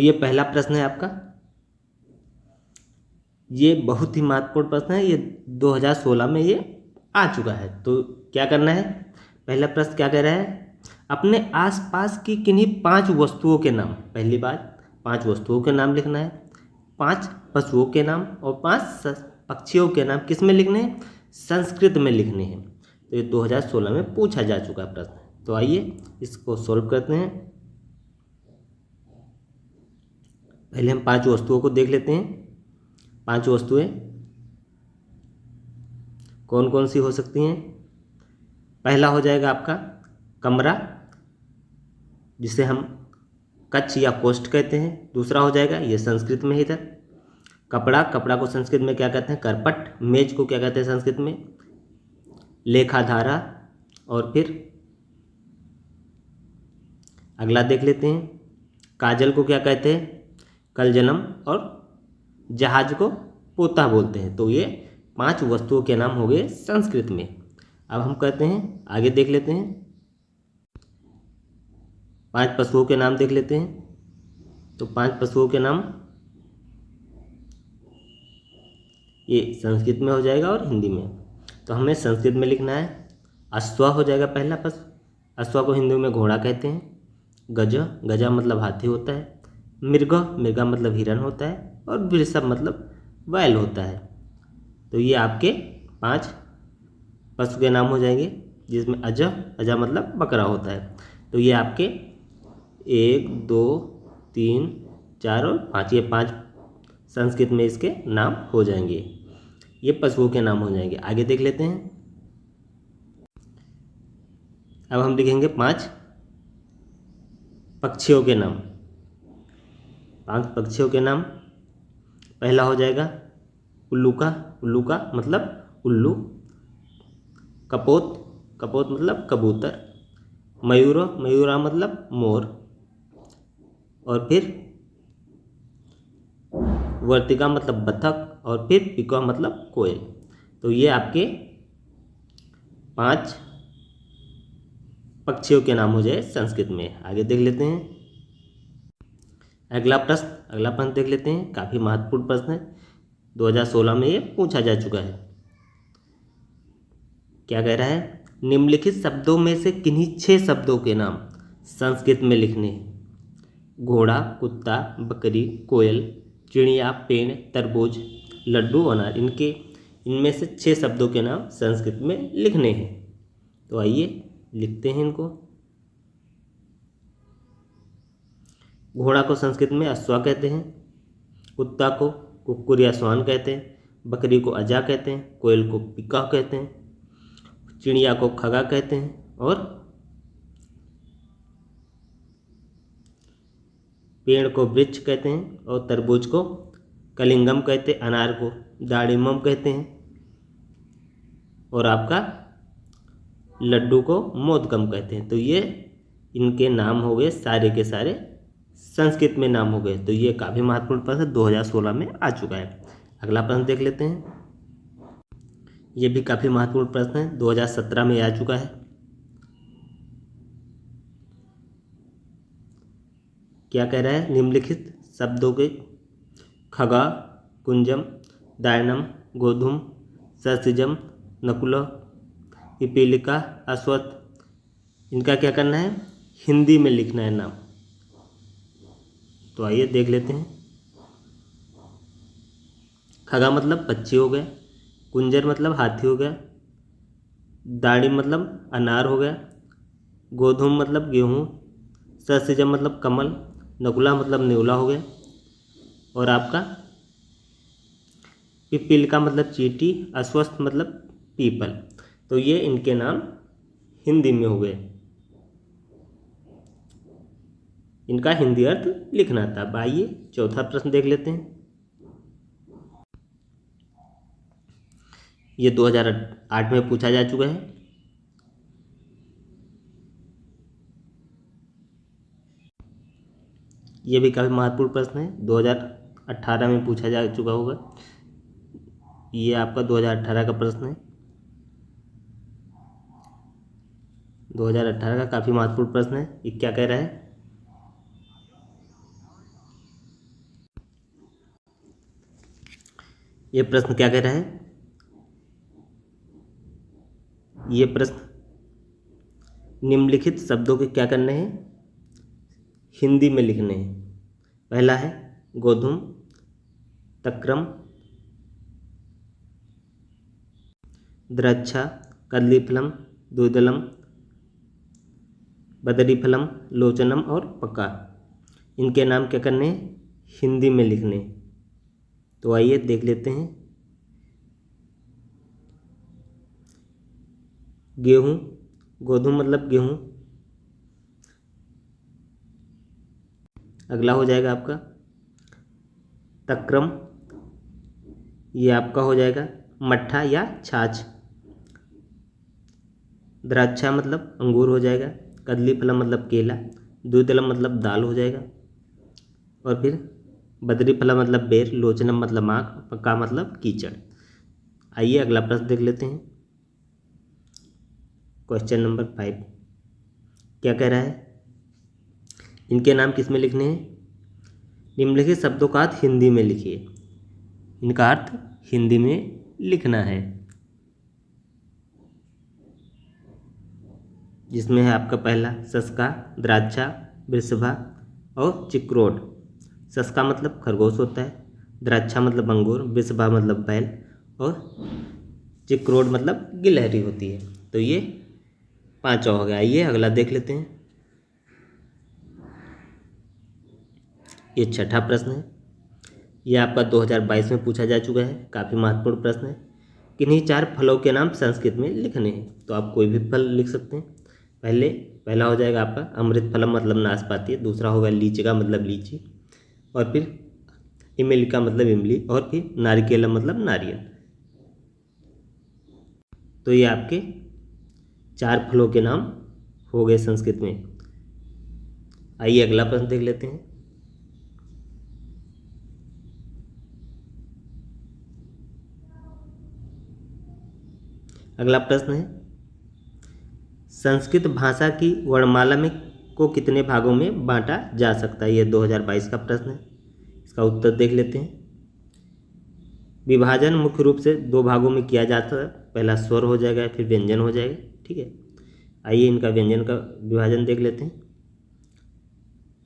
ये पहला प्रश्न है आपका। ये बहुत ही महत्वपूर्ण प्रश्न है, ये 2016 में ये आ चुका है। तो क्या करना है, पहला प्रश्न क्या कह रहा है, अपने आसपास की किन्हीं 5 वस्तुओं के नाम। पहली बात, 5 वस्तुओं के नाम लिखना है, 5 पशुओं के नाम और 5 पक्षियों के नाम किस में लिखने हैं, संस्कृत में लिखने हैं। तो ये 2016 में पूछा जा चुका प्रश्न। तो आइए इसको सॉल्व करते हैं। पहले हम 5 वस्तुओं को देख लेते हैं। 5 वस्तुएं कौन कौन सी हो सकती हैं। पहला हो जाएगा आपका कमरा, जिसे हम कक्ष या कोष्ठ कहते हैं। दूसरा हो जाएगा, ये संस्कृत में ही था, कपड़ा। कपड़ा को संस्कृत में क्या कहते हैं, करपट। मेज को क्या कहते हैं संस्कृत में, लेखाधारा। और फिर अगला देख लेते हैं, काजल को क्या कहते हैं, कलजलम। और जहाज को पोता बोलते हैं। तो ये 5 वस्तुओं के नाम हो गए संस्कृत में। अब हम कहते हैं, आगे देख लेते हैं, 5 पशुओं के नाम देख लेते हैं। तो 5 पशुओं के नाम ये संस्कृत में हो जाएगा और हिंदी में। तो हमें संस्कृत में लिखना है। अश्व हो जाएगा पहला पशु, अश्व को हिंदी में घोड़ा कहते हैं। गज, गजा मतलब हाथी होता है। मृग, मृगा मतलब हिरण होता है। और वृषभ मतलब बैल होता है। तो ये आपके 5 पशु के नाम हो जाएंगे, जिसमें अज, अजा मतलब बकरा होता है। तो ये आपके 1 2 3 4 और 5, ये 5 संस्कृत में इसके नाम हो जाएंगे। ये पशुओं के नाम हो जाएंगे। आगे देख लेते हैं। अब हम लिखेंगे 5 पक्षियों के नाम। 5 पक्षियों के नाम। पहला हो जाएगा उल्लूका, उल्लूका मतलब उल्लू। कपोत, कपोत मतलब कबूतर। मयूरो, मयूरा मतलब मोर। और फिर वर्तिका मतलब बतख। और फिर पिका मतलब कोयल। तो ये आपके 5 पक्षियों के नाम हो जाए संस्कृत में। आगे देख लेते हैं अगला प्रश्न। अगला प्रश्न देख लेते हैं, काफ़ी महत्वपूर्ण प्रश्न है, 2016 में ये पूछा जा चुका है। क्या कह रहा है, निम्नलिखित शब्दों में से किन्हीं 6 शब्दों के नाम संस्कृत में लिखने हैं। घोड़ा, कुत्ता, बकरी, कोयल, चिड़िया, पेड़, तरबूज, लड्डू, अनार। इनमें से 6 शब्दों के नाम संस्कृत में लिखने हैं। तो आइए लिखते हैं इनको। घोड़ा को संस्कृत में अश्वा कहते हैं। कुत्ता को कुक्कुर या श्वान कहते हैं। बकरी को अजा कहते हैं। कोयल को पिका कहते हैं। चिड़िया को खगा कहते हैं। और पेड़ को वृक्ष कहते हैं। और तरबूज को कलिंगम कहते हैं। अनार को दाड़िमम कहते हैं। और आपका लड्डू को मोदकम कहते हैं। तो ये इनके नाम हो गए, सारे के सारे संस्कृत में नाम हो गए। तो ये काफ़ी महत्वपूर्ण प्रश्न 2016 में आ चुका है। अगला प्रश्न देख लेते हैं। ये भी काफ़ी महत्वपूर्ण प्रश्न है, 2017 में आ चुका है। क्या कह रहा है, निम्नलिखित शब्दों के खगा, कुंजम, दायनम, गोधुम, सस्यजम, नकुल, पिपीलिका, अश्वत्थ, इनका क्या करना है, हिंदी में लिखना है नाम। तो आइए देख लेते हैं। खगा मतलब पक्षी हो गया। कुंजर मतलब हाथी हो गया। दाड़िम मतलब अनार हो गया। गोधुम मतलब गेहूँ। सस्यजम मतलब कमल। नकुला मतलब नेवला हो गया। और आपका पिपीलिका मतलब चींटी। अश्वत्थ मतलब पीपल। तो ये इनके नाम हिंदी में हो गए। इनका हिंदी अर्थ लिखना था। अब आइए चौथा प्रश्न देख लेते हैं। ये 2008 में पूछा जा चुका है। ये भी काफ़ी महत्वपूर्ण प्रश्न है, 2018 में पूछा जा चुका होगा। ये आपका 2018 का प्रश्न है। 2018 का काफ़ी महत्वपूर्ण प्रश्न है। ये क्या कह रहा है, ये प्रश्न क्या कह रहा है? ये प्रश्न निम्नलिखित शब्दों के क्या करने हैं? हिंदी में लिखने हैं। पहला है गोधूम, तक्रम, द्रक्षा, कदलीफलम, द्विदलम, बदरीफलम, लोचनम और पक्का। इनके नाम क्या करने हैं? हिंदी में लिखने। तो आइए देख लेते हैं। गेहूँ, गोधूम मतलब गेहूँ। अगला हो जाएगा आपका तक्रम, ये आपका हो जाएगा मट्ठा या छाछ। द्राक्षा मतलब अंगूर हो जाएगा। कदली फलम मतलब केला। द्विदलम मतलब दाल हो जाएगा। और फिर बदरी फलम मतलब बेर। लोचनम मतलब आँख। पक्का मतलब कीचड़। आइए अगला प्रश्न देख लेते हैं। क्वेश्चन नंबर 5 क्या कह रहा है? इनके नाम किस में लिखने हैं? निम्नलिखित शब्दों का अर्थ हिंदी में लिखिए। इनका अर्थ हिंदी में लिखना है, जिसमें है आपका पहला सस्का, द्राक्षा, वृषभा और चिक्रोड। सस्का मतलब खरगोश होता है, द्राक्षा मतलब अंगूर, वृषभा मतलब बैल और चिक्रोड मतलब गिलहरी होती है। तो ये 5 हो गया। आइए अगला देख लेते हैं। ये छठा प्रश्न है। ये आपका 2022 में पूछा जा चुका है। काफ़ी महत्वपूर्ण प्रश्न है। किन्हीं 4 फलों के नाम संस्कृत में लिखने हैं। तो आप कोई भी फल लिख सकते हैं। पहला हो जाएगा आपका अमृत फलम मतलब नाशपाती। दूसरा होगा लीचिका मतलब लीची। और फिर इमलिका मतलब इमली। और फिर नारिकेलम मतलब नारियल। तो ये आपके 4 फलों के नाम हो गए संस्कृत में। आइए अगला प्रश्न देख लेते हैं। अगला प्रश्न है संस्कृत भाषा की वर्णमाला में को कितने भागों में बांटा जा सकता है? यह 2022 का प्रश्न है। इसका उत्तर देख लेते हैं। विभाजन मुख्य रूप से 2 भागों में किया जाता है। पहला स्वर हो जाएगा, फिर व्यंजन हो जाएगा। ठीक है, आइए इनका व्यंजन का विभाजन देख लेते हैं।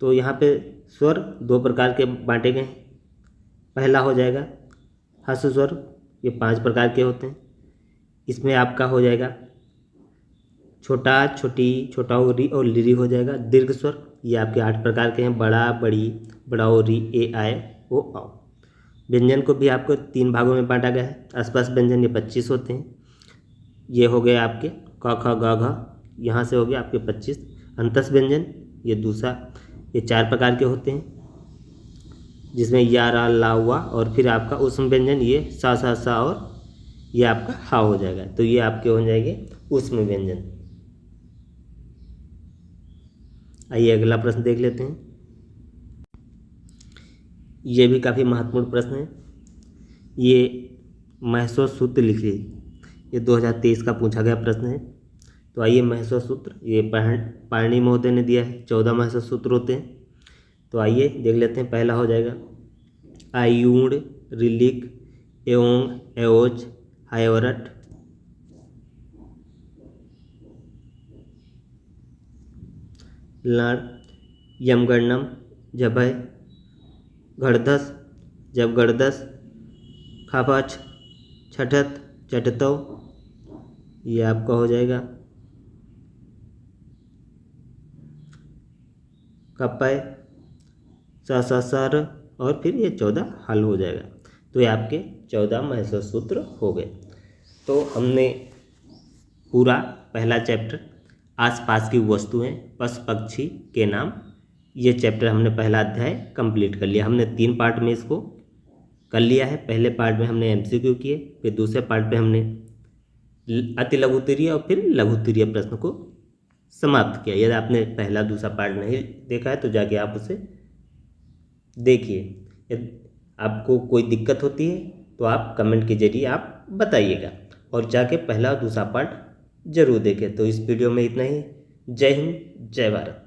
तो यहाँ पे स्वर 2 प्रकार के बांटे गए हैं। पहला हो जाएगा हर्ष स्वर, ये 5 प्रकार के होते हैं। इसमें आपका हो जाएगा छोटा, छोटी, छोटा री और लिरी हो जाएगा। दीर्घ स्वर ये आपके 8 प्रकार के हैं। बड़ा, बड़ी, बड़ाओ, री, ए, आए, ओ, आओ। व्यंजन को भी आपको 3 भागों में बांटा गया है। आसपास व्यंजन ये 25 होते हैं। ये हो गए आपके क, ख, ग, घ। यहाँ से हो गए आपके 25। अंतस व्यंजन ये दूसरा, ये 4 प्रकार के होते हैं, जिसमें या, रा, ला, हुआ। और फिर आपका ऊष्म व्यंजन ये सा, सा, सा और ये आपका हा हो जाएगा। तो ये आपके हो जाएंगे ऊष्म व्यंजन। आइए अगला प्रश्न देख लेते हैं। ये भी काफ़ी महत्वपूर्ण प्रश्न है। ये महसो सूत्र लिखिए। ये 2023 का पूछा गया प्रश्न है। तो आइए महसो सूत्र, ये पाणिनि महोदय ने दिया है। 14 महसो सूत्र होते हैं। तो आइए देख लेते हैं। पहला हो जाएगा आयूण, रिलिक, एओंग, एओज, हायोरट, लड़, यमगणनम, जभय, घड़धस, जबगड़दस, खापच, छठत, चटतव। ये आपका हो जाएगा कपय, सर और फिर ये 14 हल हो जाएगा। तो ये आपके 14 महसो सूत्र हो गए। तो हमने पूरा पहला चैप्टर आसपास की वस्तुएं, पशु पक्षी के नाम, ये चैप्टर हमने पहला अध्याय कंप्लीट कर लिया। हमने 3 पार्ट में इसको कर लिया है। पहले पार्ट में हमने एमसीक्यू किए, फिर दूसरे पार्ट में हमने अति लघुत्तरीय और फिर लघुत्तरीय प्रश्न को समाप्त किया। यदि आपने पहला दूसरा पार्ट नहीं देखा है तो जाके आप उसे देखिए। यदि आपको कोई दिक्कत होती है तो आप कमेंट के जरिए आप बताइएगा, और जाके पहला और दूसरा पार्ट जरूर देखें। तो इस वीडियो में इतना ही। जय हिंद, जय भारत।